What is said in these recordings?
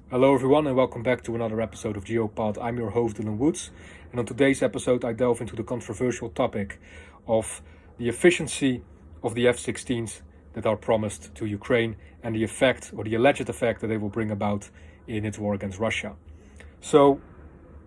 Hello everyone and welcome back to another episode of GeoPod. I'm your host Dylan Woods, and on today's episode I delve into the controversial topic of the efficiency of the F16s that are promised to Ukraine and the effect or the alleged effect that they will bring about in its war against Russia. So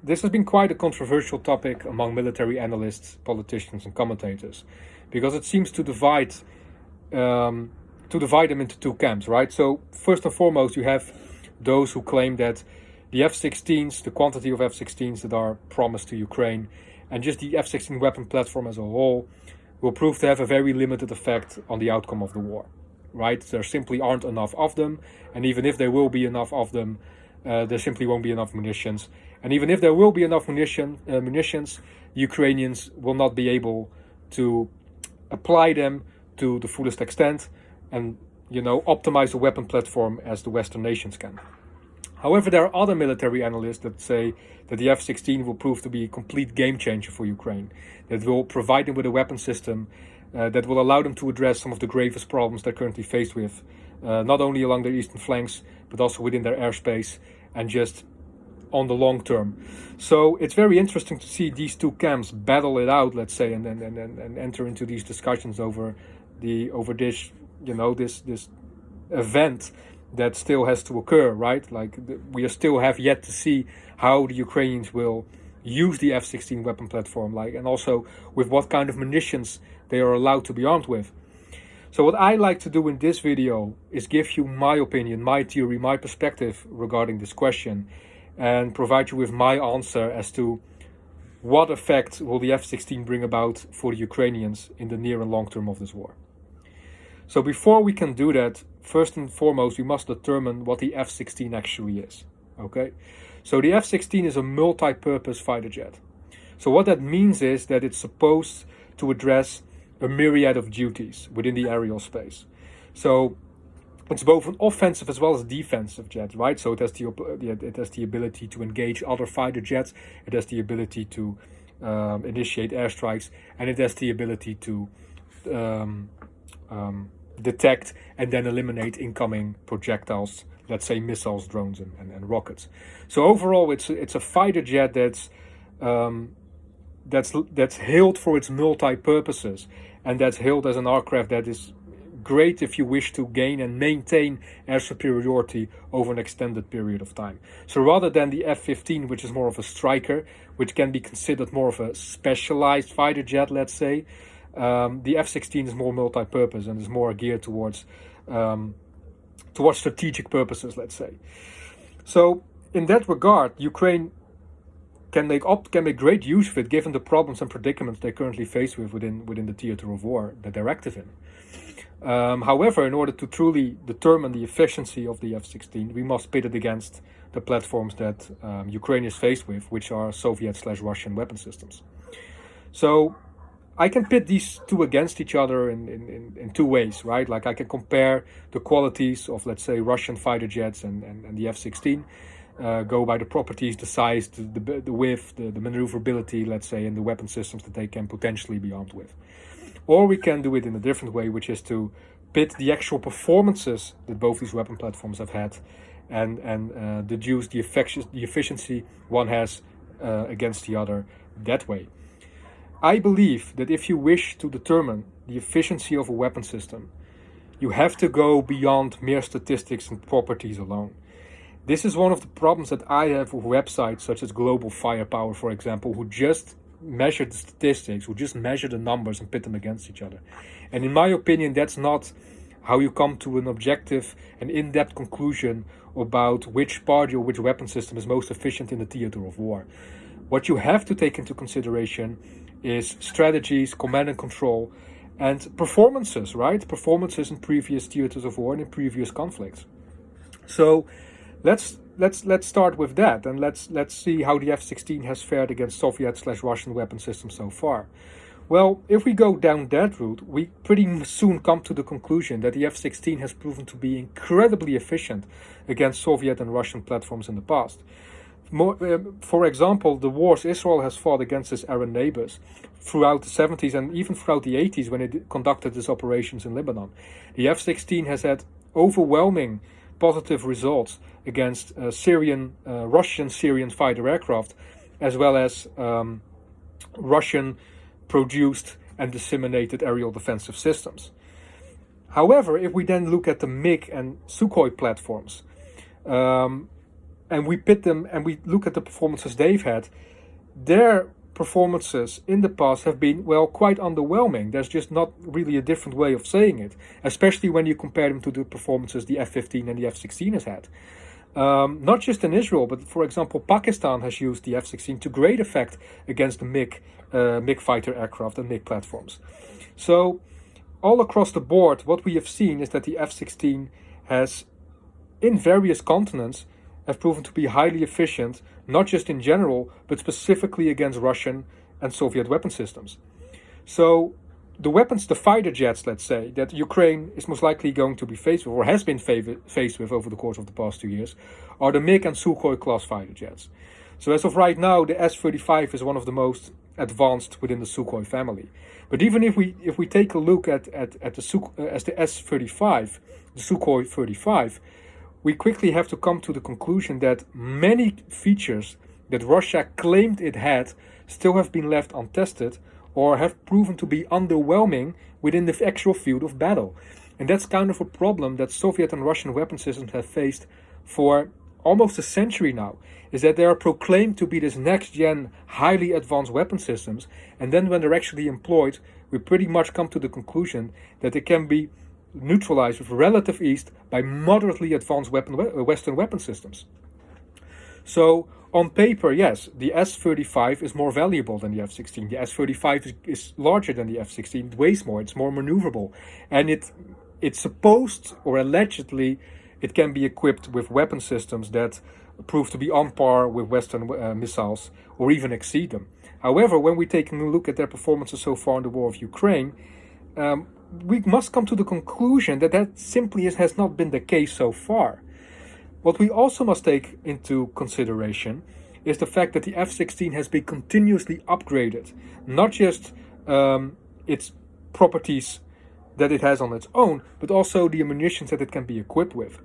this has been quite a controversial topic among military analysts, politicians and commentators, because it seems to divide them into two camps, right? So first and foremost, you have those who claim that the F-16s, the quantity of F-16s that are promised to Ukraine, and just the F-16 weapon platform as a whole, will prove to have a very limited effect on the outcome of the war, right? There simply aren't enough of them, and even if there will be enough of them, there simply won't be enough munitions. And even if there will be enough munitions, Ukrainians will not be able to apply them to the fullest extent and optimize the weapon platform as the Western nations can. However, there are other military analysts that say that the F-16 will prove to be a complete game changer for Ukraine, that will provide them with a weapon system that will allow them to address some of the gravest problems they're currently faced with, not only along their eastern flanks, but also within their airspace and just on the long term. So it's very interesting to see these two camps battle it out, let's say, and enter into these discussions over this this event that still has to occur, right? Like we still have yet to see how the Ukrainians will use the F-16 weapon platform, and also with what kind of munitions they are allowed to be armed with. So what I like to do in this video is give you my opinion, my theory, my perspective regarding this question, and provide you with my answer as to what effect will the F-16 bring about for the Ukrainians in the near and long term of this war. So before we can do that, first and foremost, we must determine what the F-16 actually is, okay? So the F-16 is a multi-purpose fighter jet. So what that means is that it's supposed to address a myriad of duties within the aerial space. So it's both an offensive as well as defensive jet, right? So it has the ability to engage other fighter jets. It has the ability to initiate airstrikes, and it has the ability to detect and then eliminate incoming projectiles, let's say missiles, drones, and rockets. So overall, it's a fighter jet that's hailed for its multi-purposes, and that's hailed as an aircraft that is great if you wish to gain and maintain air superiority over an extended period of time. So rather than the F-15, which is more of a striker, which can be considered more of a specialized fighter jet, let's say, the F-16 is more multi-purpose and is more geared towards strategic purposes, let's say. So in that regard, Ukraine can make great use of it, given the problems and predicaments they currently face within the theater of war that they're active in. However, in order to truly determine the efficiency of the F-16, we must pit it against the platforms that Ukraine is faced with, which are Soviet/Russian weapon systems. So I can pit these two against each other in two ways, right? Like I can compare the qualities of, let's say, Russian fighter jets and the F-16, go by the properties, the size, the width, the maneuverability, let's say, and the weapon systems that they can potentially be armed with. Or we can do it in a different way, which is to pit the actual performances that both these weapon platforms have had and deduce the efficiency one has against the other that way. I believe that if you wish to determine the efficiency of a weapon system, you have to go beyond mere statistics and properties alone. This is one of the problems that I have with websites such as Global Firepower, for example, who just measure the statistics, who just measure the numbers and pit them against each other. And in my opinion, that's not how you come to an objective and in-depth conclusion about which party or which weapon system is most efficient in the theater of war. What you have to take into consideration is strategies, command and control, and performances, right? Performances in previous theaters of war and in previous conflicts. So let's start with that, and let's see how the F-16 has fared against Soviet/Russian weapon systems so far. Well, if we go down that route, we pretty soon come to the conclusion that the F-16 has proven to be incredibly efficient against Soviet and Russian platforms in the past. For example, the wars Israel has fought against its Arab neighbors throughout the 70s and even throughout the 80s when it conducted its operations in Lebanon. The F-16 has had overwhelming positive results against Russian-Syrian fighter aircraft, as well as Russian-produced and disseminated aerial defensive systems. However, if we then look at the MiG and Sukhoi platforms, and we pit them and we look at the performances they've had, their performances in the past have been, well, quite underwhelming. There's just not really a different way of saying it, especially when you compare them to the performances the F-15 and the F-16 has had. Not just in Israel, but for example, Pakistan has used the F-16 to great effect against the MiG fighter aircraft and MiG platforms. So all across the board, what we have seen is that the F-16 has, in various continents, have proven to be highly efficient, not just in general, but specifically against Russian and Soviet weapon systems. So the weapons, the fighter jets, let's say, that Ukraine is most likely going to be faced with, or has been faced with over the course of the past 2 years, are the MiG and Sukhoi class fighter jets. So as of right now, the S-35 is one of the most advanced within the Sukhoi family. But even if we take a look at the S-35, the Sukhoi 35, we quickly have to come to the conclusion that many features that Russia claimed it had still have been left untested or have proven to be underwhelming within the actual field of battle. And that's kind of a problem that Soviet and Russian weapon systems have faced for almost a century now, is that they are proclaimed to be this next-gen, highly advanced weapon systems, and then when they're actually employed, we pretty much come to the conclusion that they can be neutralized with relative ease by moderately advanced Western weapon systems. So on paper, yes, the S-35 is more valuable than the F-16. The S-35 is larger than the F-16, it weighs more, it's more maneuverable, and it's supposed, or allegedly, it can be equipped with weapon systems that prove to be on par with Western missiles or even exceed them. However, when we take a look at their performances so far in the war of Ukraine, we must come to the conclusion that that simply has not been the case so far. What we also must take into consideration is the fact that the F-16 has been continuously upgraded, not just its properties that it has on its own, but also the ammunition that it can be equipped with.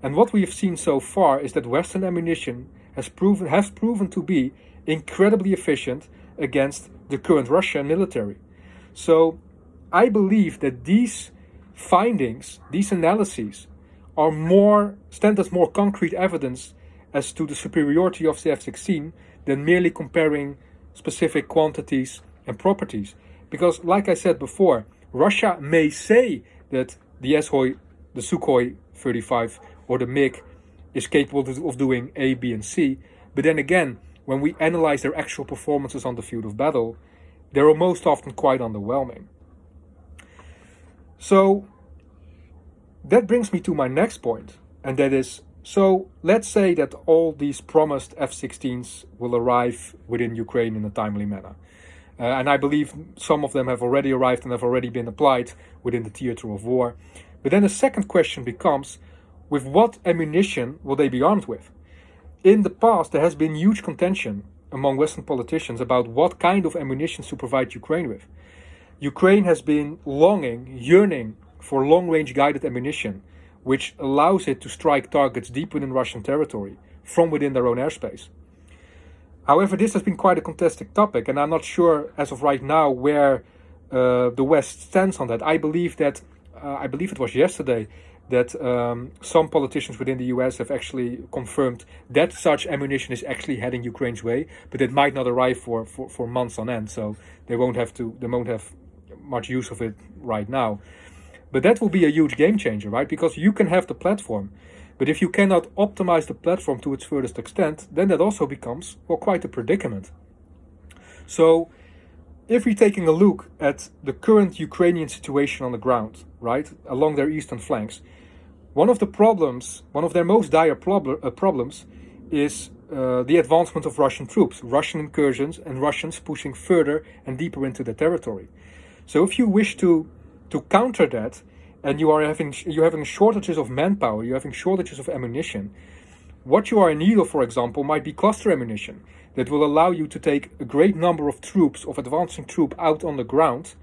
And what we have seen so far is that Western ammunition has proven to be incredibly efficient against the current Russian military. So I believe that these findings, these analyses, stand as more concrete evidence as to the superiority of the F-16 than merely comparing specific quantities and properties. Because, like I said before, Russia may say that the Sukhoi 35 or the MiG is capable of doing A, B, and C, but then again, when we analyze their actual performances on the field of battle, they're most often quite underwhelming. So that brings me to my next point, and that is, so let's say that all these promised F-16s will arrive within Ukraine in a timely manner. And I believe some of them have already arrived and have already been applied within the theater of war. But then the second question becomes, with what ammunition will they be armed with? In the past, there has been huge contention among Western politicians about what kind of ammunition to provide Ukraine with. Ukraine has been yearning for long-range guided ammunition, which allows it to strike targets deep within Russian territory, from within their own airspace. However, this has been quite a contested topic, and I'm not sure as of right now where the West stands on that. I believe it was yesterday that some politicians within the US have actually confirmed that such ammunition is actually heading Ukraine's way, but it might not arrive for months on end, so they won't have much use of it right now. But that will be a huge game changer, right? Because you can have the platform, but if you cannot optimize the platform to its furthest extent, then that also becomes, well, quite a predicament. So if we're taking a look at the current Ukrainian situation on the ground, right, along their eastern flanks, one of their most dire problems is the advancement of Russian troops, Russian incursions, and Russians pushing further and deeper into the territory. So if you wish to counter that, and you're having shortages of manpower, you're having shortages of ammunition, what you are in need of, for example, might be cluster ammunition that will allow you to take a great number of troops, of advancing troops out on the ground,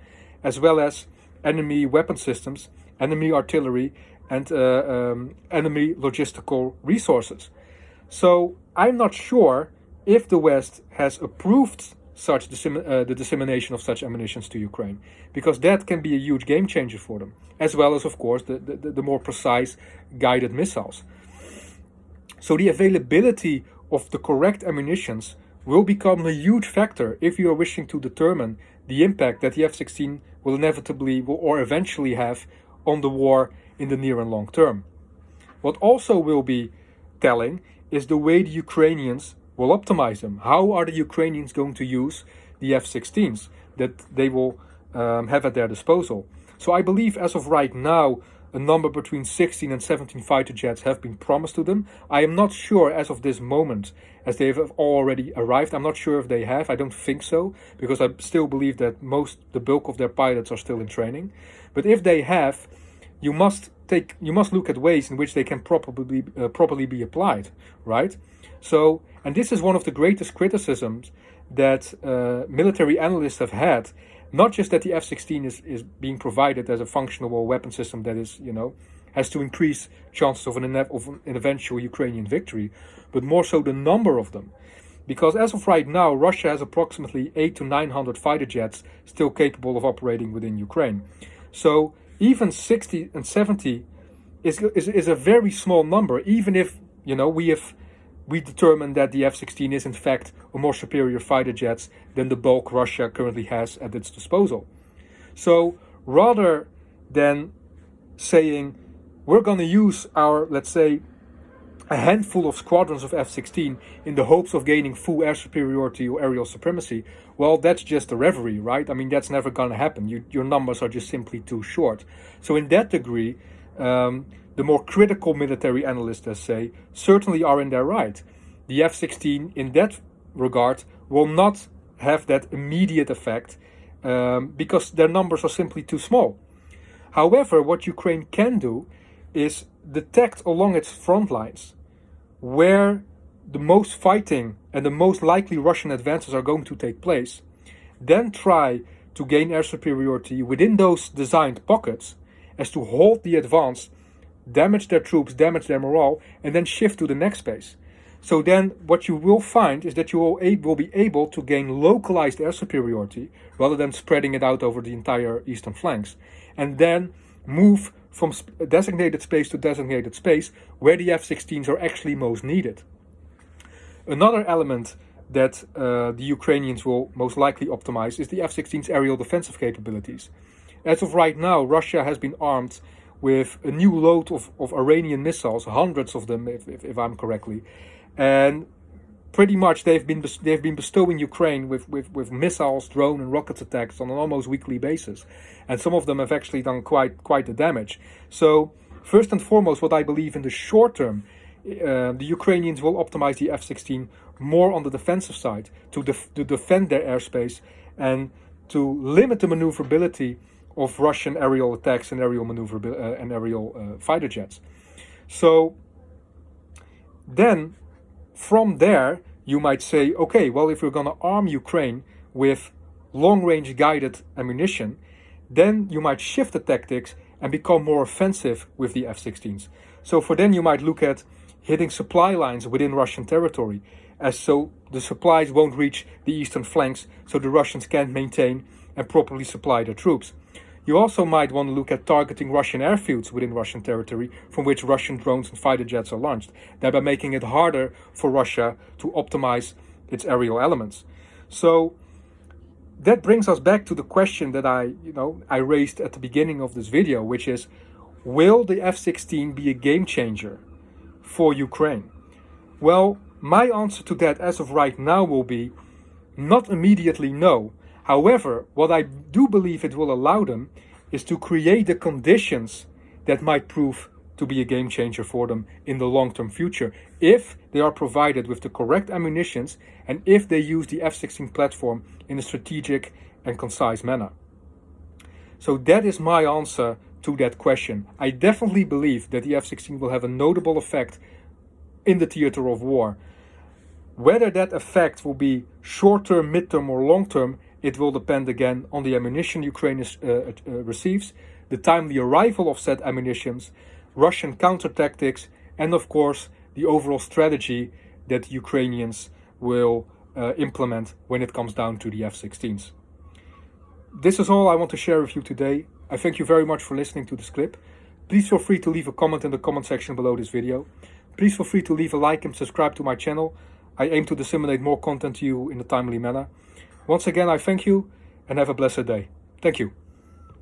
as well as enemy weapon systems, enemy artillery, and enemy logistical resources. So I'm not sure if the West has approved such the dissemination of such ammunitions to Ukraine, because that can be a huge game changer for them, as well as, of course, the more precise guided missiles. So the availability of the correct ammunitions will become a huge factor if you are wishing to determine the impact that the F-16 will inevitably or eventually have on the war in the near and long term. What also will be telling is the way the Ukrainians will optimize them. How are the Ukrainians going to use the F-16s that they will have at their disposal? So I believe as of right now, a number between 16 and 17 fighter jets have been promised to them. I am not sure as of this moment, as they have already arrived. I'm not sure if they have. I don't think so, because I still believe that the bulk of their pilots are still in training. But if they have, you must look at ways in which they can properly be applied, right? So, and this is one of the greatest criticisms that military analysts have had. Not just that the F-16 is being provided as a functional weapon system that is, has to increase chances of an eventual Ukrainian victory, but more so the number of them. Because as of right now, Russia has approximately 800 to 900 fighter jets still capable of operating within Ukraine. So even 60 and 70 is a very small number, even if, we determine that the F-16 is in fact a more superior fighter jets than the bulk Russia currently has at its disposal. So rather than saying we're going to use our, let's say, a handful of squadrons of F-16 in the hopes of gaining full air superiority or aerial supremacy, well, that's just a reverie, right? I mean, that's never going to happen. Your numbers are just simply too short. So in that degree, the more critical military analysts, let's say, certainly are in their right. The F-16, in that regard, will not have that immediate effect because their numbers are simply too small. However, what Ukraine can do is detect along its front lines where the most fighting and the most likely Russian advances are going to take place, then try to gain air superiority within those designed pockets as to halt the advance, damage their troops, damage their morale, and then shift to the next phase. So then what you will find is that you will be able to gain localized air superiority rather than spreading it out over the entire eastern flanks, and then move from designated space to designated space where the F-16s are actually most needed. Another element that the Ukrainians will most likely optimize is the F-16's aerial defensive capabilities. As of right now, Russia has been armed with a new load of Iranian missiles, hundreds of them, if I'm correctly, and pretty much they've been bestowing Ukraine with missiles, drone, and rocket attacks on an almost weekly basis, and some of them have actually done quite the damage. So first and foremost, what I believe in the short term, the Ukrainians will optimize the F-16 more on the defensive side to defend their airspace and to limit the maneuverability of Russian aerial attacks and aerial fighter jets. So then from there you might say, okay, well, if we're going to arm Ukraine with long-range guided ammunition, then you might shift the tactics and become more offensive with the F-16s. So for then you might look at hitting supply lines within Russian territory, as so the supplies won't reach the eastern flanks, so the Russians can't maintain and properly supply their troops. You also might want to look at targeting Russian airfields within Russian territory from which Russian drones and fighter jets are launched, thereby making it harder for Russia to optimize its aerial elements. So that brings us back to the question that I raised at the beginning of this video, which is, will the F-16 be a game changer for Ukraine? Well, my answer to that as of right now will be not immediately no. However, what I do believe it will allow them is to create the conditions that might prove to be a game changer for them in the long-term future, if they are provided with the correct ammunitions and if they use the F-16 platform in a strategic and concise manner. So that is my answer to that question. I definitely believe that the F-16 will have a notable effect in the theater of war. Whether that effect will be short-term, mid-term, or long-term, it will depend again on the ammunition Ukraine receives, the timely arrival of said ammunitions, Russian counter tactics, and of course the overall strategy that the Ukrainians will implement when it comes down to the F-16s. This is all I want to share with you today. I thank you very much for listening to this clip. Please feel free to leave a comment in the comment section below this video. Please feel free to leave a like and subscribe to my channel. I aim to disseminate more content to you in a timely manner. Once again, I thank you and have a blessed day. Thank you.